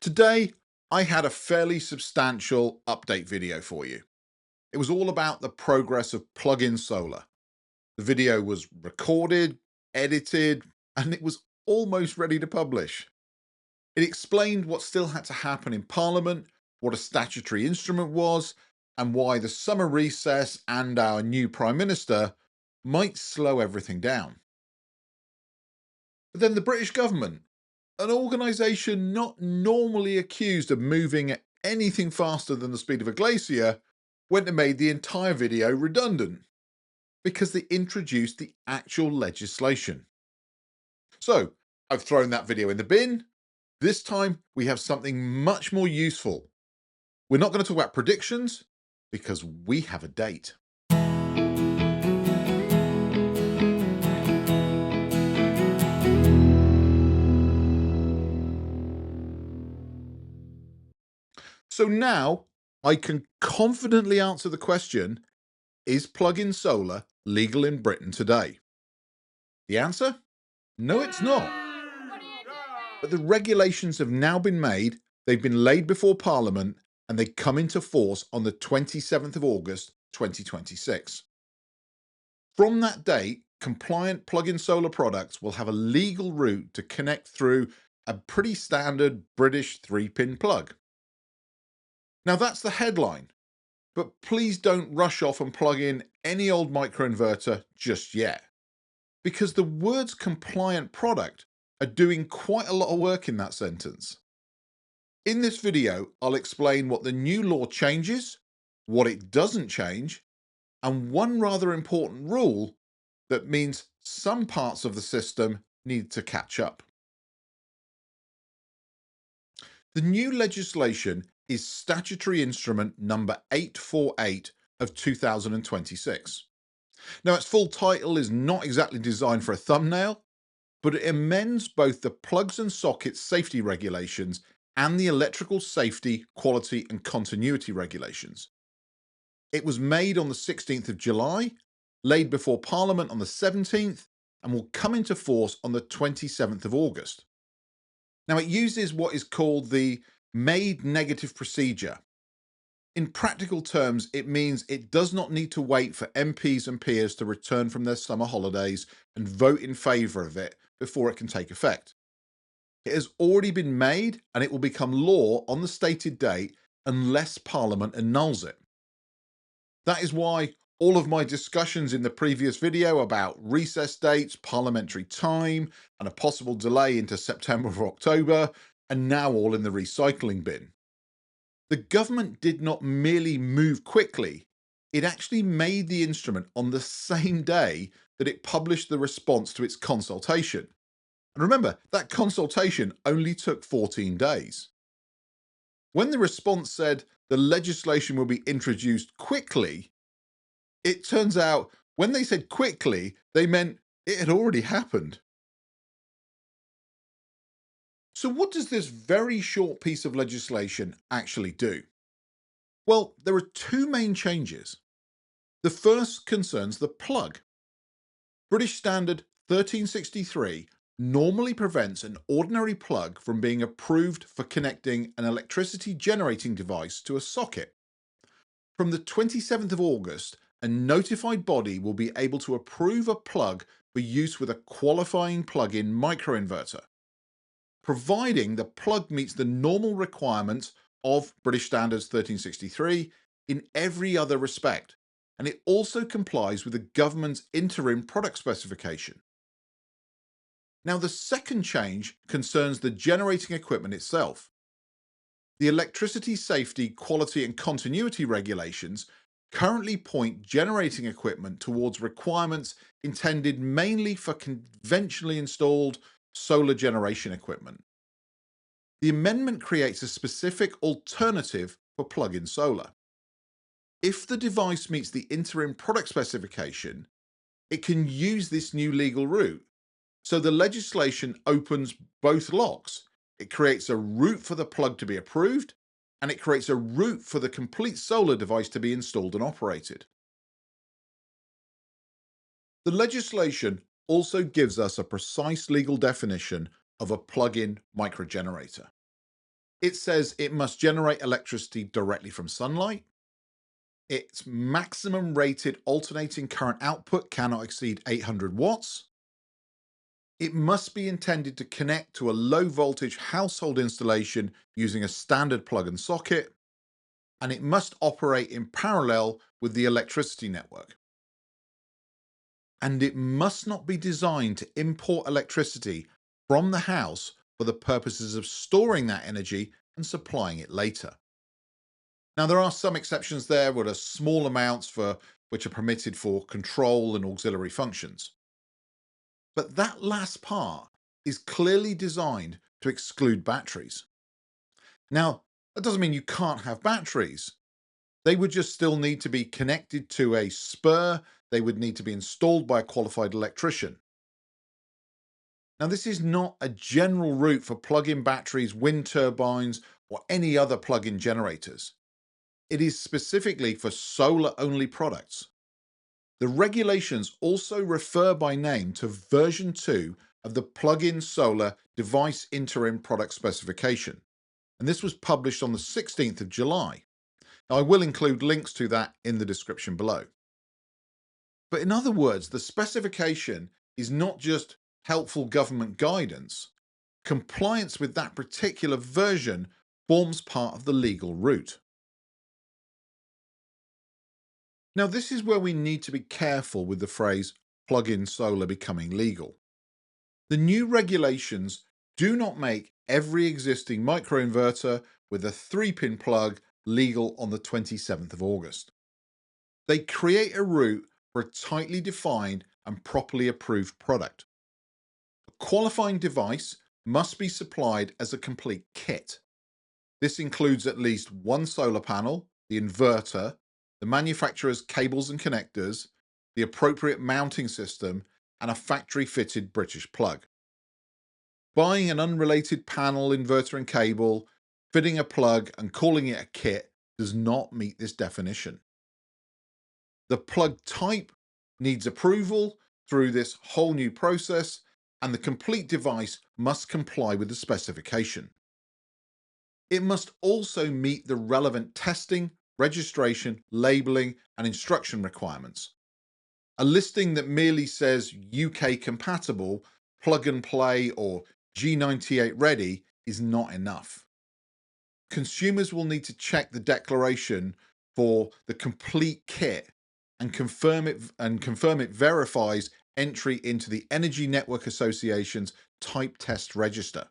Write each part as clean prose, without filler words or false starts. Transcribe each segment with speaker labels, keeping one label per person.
Speaker 1: Today, I had a fairly substantial update video for you. It was all about the progress of plug-in solar. The video was recorded, edited, and it was almost ready to publish. It explained what still had to happen in Parliament, what a statutory instrument was, and why the summer recess and our new Prime Minister might slow everything down. But then the British government, an organisation not normally accused of moving at anything faster than the speed of a glacier, went and made the entire video redundant because they introduced the actual legislation. So I've thrown that video in the bin. This time we have something much more useful. We're not going to talk about predictions because we have a date. So now I can confidently answer the question, is plug-in solar legal in Britain today? The answer? No, it's not. But the regulations have now been made, they've been laid before Parliament, and they come into force on the 27th of August 2026. From that date, compliant plug-in solar products will have a legal route to connect through a pretty standard British 3-pin plug. Now that's the headline, but please don't rush off and plug in any old microinverter just yet, because the words compliant product are doing quite a lot of work in that sentence. In this video, I'll explain what the new law changes, what it doesn't change, and one rather important rule that means some parts of the system need to catch up. The new legislation is Statutory Instrument number 848 of 2026. Now, its full title is not exactly designed for a thumbnail, but it amends both the plugs and sockets safety regulations and the electrical safety, quality and continuity regulations. It was made on the 16th of July, laid before Parliament on the 17th, and will come into force on the 27th of August. Now, it uses what is called the made negative procedure. In practical terms, it means it does not need to wait for MPs and peers to return from their summer holidays and vote in favour of it before it can take effect. It has already been made and it will become law on the stated date unless Parliament annuls it. That is why all of my discussions in the previous video about recess dates, parliamentary time, and a possible delay into September or October are now all in the recycling bin. The government did not merely move quickly, it actually made the instrument on the same day that it published the response to its consultation. And remember, that consultation only took 14 days. When the response said the legislation will be introduced quickly, it turns out when they said quickly, they meant it had already happened. So what does this very short piece of legislation actually do? Well, there are two main changes. The first concerns the plug. British Standard 1363 normally prevents an ordinary plug from being approved for connecting an electricity generating device to a socket. From the 27th of August, a notified body will be able to approve a plug for use with a qualifying plug-in microinverter, providing the plug meets the normal requirements of British Standards 1363 in every other respect, and it also complies with the government's Interim product specification. Now, the second change concerns the generating equipment itself. The electricity safety, quality and continuity regulations currently point generating equipment towards requirements intended mainly for conventionally installed solar generation equipment. The amendment creates a specific alternative for plug-in solar. If the device meets the interim product specification, it can use this new legal route. So the legislation opens both locks. It creates a route for the plug to be approved, and it creates a route for the complete solar device to be installed and operated. The legislation also gives us a precise legal definition of a plug-in microgenerator. It says it must generate electricity directly from sunlight. Its maximum rated alternating current output cannot exceed 800 watts. It must be intended to connect to a low voltage household installation using a standard plug and socket, and it must operate in parallel with the electricity network. And it must not be designed to import electricity from the house for the purposes of storing that energy and supplying it later. Now, there are some exceptions there with a small amounts for which are permitted for control and auxiliary functions. But that last part is clearly designed to exclude batteries. Now, that doesn't mean you can't have batteries. They would just still need to be connected to a spur. They would need to be installed by a qualified electrician. Now, this is not a general route for plug-in batteries, wind turbines, or any other plug-in generators. It is specifically for solar-only products. The regulations also refer by name to version 2 of the plug-in solar device interim product specification, and this was published on the 16th of July. Now, I will include links to that in the description below. But in other words, the specification is not just helpful government guidance. Compliance with that particular version forms part of the legal route. Now, this is where we need to be careful with the phrase plug-in solar becoming legal. The new regulations do not make every existing microinverter with a 3-pin plug legal on the 27th of August. They create a route for a tightly defined and properly approved product. A qualifying device must be supplied as a complete kit. This includes at least one solar panel, the inverter, the manufacturer's cables and connectors, the appropriate mounting system, and a factory-fitted British plug. Buying an unrelated panel, inverter, and cable, fitting a plug, and calling it a kit does not meet this definition. The plug type needs approval through this whole new process, and the complete device must comply with the specification. It must also meet the relevant testing, registration, labeling, and instruction requirements. A listing that merely says UK compatible, plug and play, or G98 ready is not enough. Consumers will need to check the declaration for the complete kit and confirm it verifies entry into the Energy Network Association's type test register.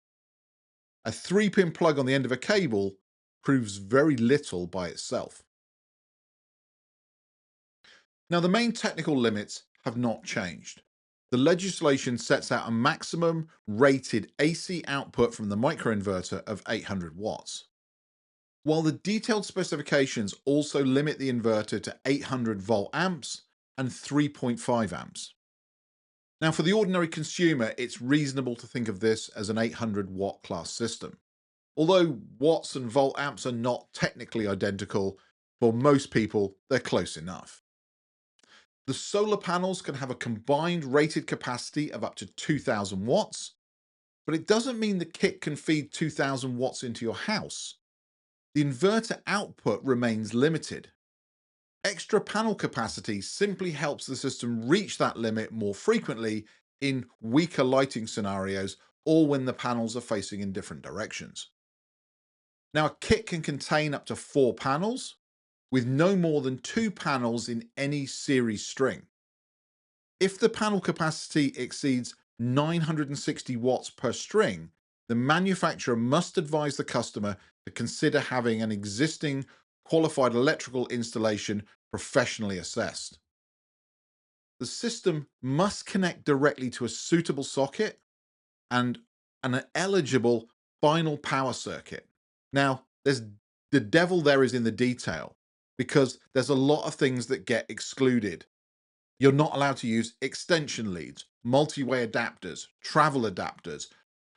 Speaker 1: A 3-pin plug on the end of a cable proves very little by itself. Now, the main technical limits have not changed. The legislation sets out a maximum rated AC output from the microinverter of 800 watts. While the detailed specifications also limit the inverter to 800 volt amps and 3.5 amps. Now, for the ordinary consumer, it's reasonable to think of this as an 800 watt class system. Although watts and volt amps are not technically identical, for most people, they're close enough. The solar panels can have a combined rated capacity of up to 2000 watts, but it doesn't mean the kit can feed 2000 watts into your house. The inverter output remains limited. Extra panel capacity simply helps the system reach that limit more frequently in weaker lighting scenarios or when the panels are facing in different directions. Now, a kit can contain up to 4 panels, with no more than 2 panels in any series string. If the panel capacity exceeds 960 watts per string, the manufacturer must advise the customer to consider having an existing qualified electrical installation professionally assessed. The system must connect directly to a suitable socket and an eligible final power circuit. Now, the devil there is in the detail, because there's a lot of things that get excluded. You're not allowed to use extension leads, multi-way adapters, travel adapters,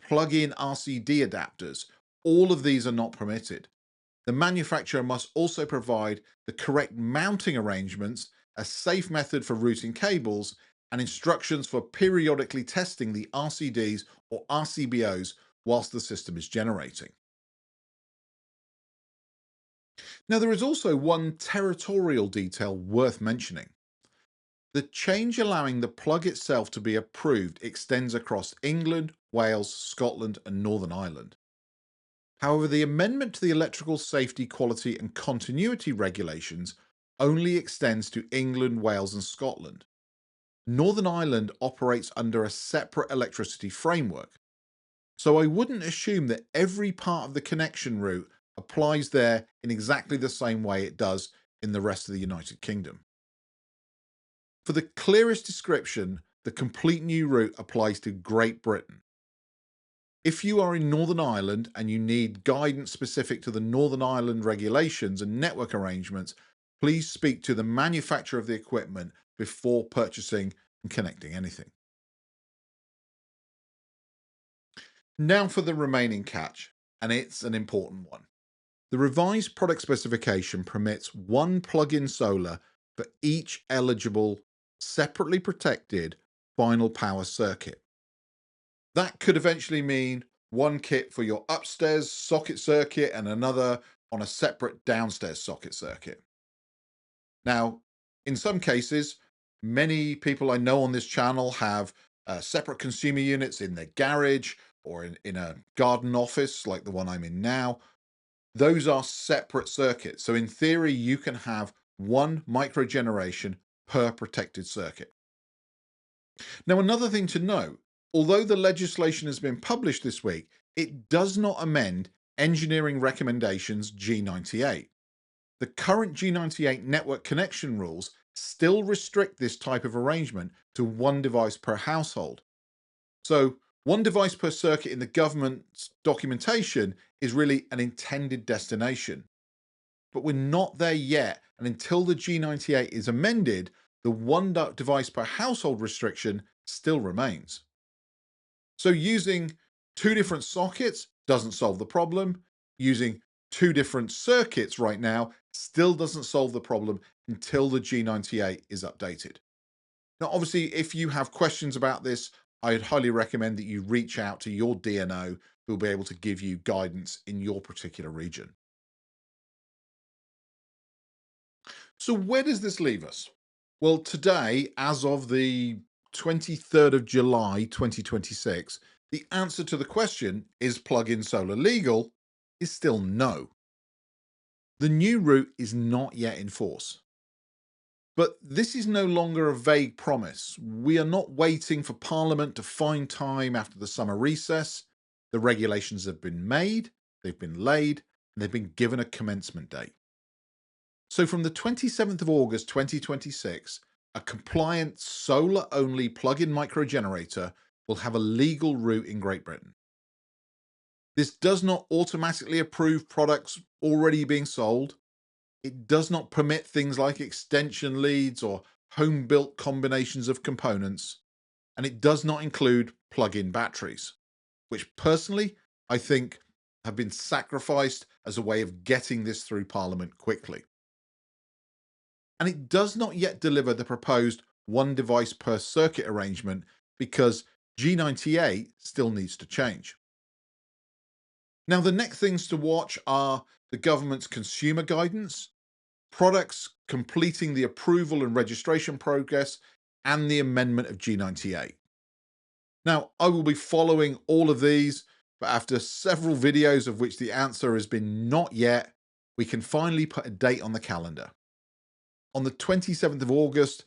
Speaker 1: plug-in RCD adapters. All of these are not permitted. The manufacturer must also provide the correct mounting arrangements, a safe method for routing cables, and instructions for periodically testing the RCDs or RCBOs whilst the system is generating. Now, there is also one territorial detail worth mentioning. The change allowing the plug itself to be approved extends across England, Wales, Scotland, and Northern Ireland. However, the amendment to the electrical safety, quality, and continuity regulations only extends to England, Wales, and Scotland. Northern Ireland operates under a separate electricity framework, so I wouldn't assume that every part of the connection route applies there in exactly the same way it does in the rest of the United Kingdom. For the clearest description, the complete new route applies to Great Britain. If you are in Northern Ireland and you need guidance specific to the Northern Ireland regulations and network arrangements, please speak to the manufacturer of the equipment before purchasing and connecting anything. Now for the remaining catch, and it's an important one. The revised product specification permits one plug-in solar for each eligible, separately protected final power circuit. That could eventually mean one kit for your upstairs socket circuit and another on a separate downstairs socket circuit. Now, in some cases, many people I know on this channel have separate consumer units in their garage or in a garden office like the one I'm in now. Those are separate circuits. So in theory, you can have one microgeneration per protected circuit. Now, another thing to note, although the legislation has been published this week, it does not amend Engineering Recommendations G98. The current G98 network connection rules still restrict this type of arrangement to one device per household. So one device per circuit in the government's documentation is really an intended destination. But we're not there yet, and until the G98 is amended, the one device per household restriction still remains. So using two different sockets doesn't solve the problem. Using two different circuits right now still doesn't solve the problem until the G98 is updated. Now, obviously, if you have questions about this, I'd highly recommend that you reach out to your DNO who will be able to give you guidance in your particular region. So where does this leave us? Well, today, as of the 23rd of July 2026, the answer to the question, is plug-in solar legal, is still no. The new route is not yet in force. But this is no longer a vague promise. We are not waiting for Parliament to find time after the summer recess. The regulations have been made, they've been laid, and they've been given a commencement date. So from the 27th of August 2026, a compliant solar-only plug-in microgenerator will have a legal route in Great Britain. This does not automatically approve products already being sold. It does not permit things like extension leads or home-built combinations of components, and it does not include plug-in batteries, which personally I think have been sacrificed as a way of getting this through Parliament quickly. And it does not yet deliver the proposed one device per circuit arrangement because G98 still needs to change. Now, the next things to watch are the government's consumer guidance, products completing the approval and registration progress, and the amendment of G98. Now, I will be following all of these, but after several videos of which the answer has been not yet, we can finally put a date on the calendar. On the 27th of August,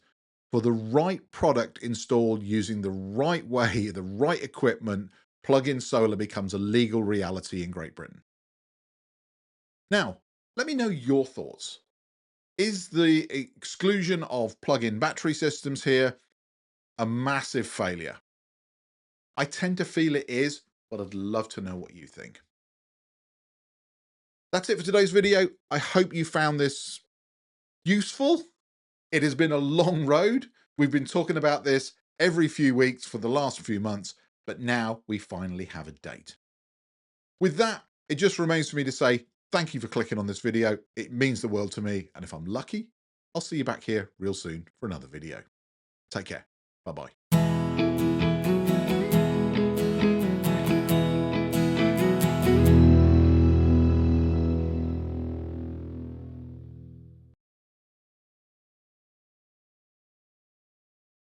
Speaker 1: for the right product installed using the right way, the right equipment, plug-in solar becomes a legal reality in Great Britain. Now, let me know your thoughts. Is the exclusion of plug-in battery systems here a massive failure? I tend to feel it is, but I'd love to know what you think. That's it for today's video. I hope you found this useful. It has been a long road. We've been talking about this every few weeks for the last few months, but now we finally have a date. With that, it just remains for me to say thank you for clicking on this video. It means the world to me, and if I'm lucky, I'll see you back here real soon for another video. Take care. Bye-bye.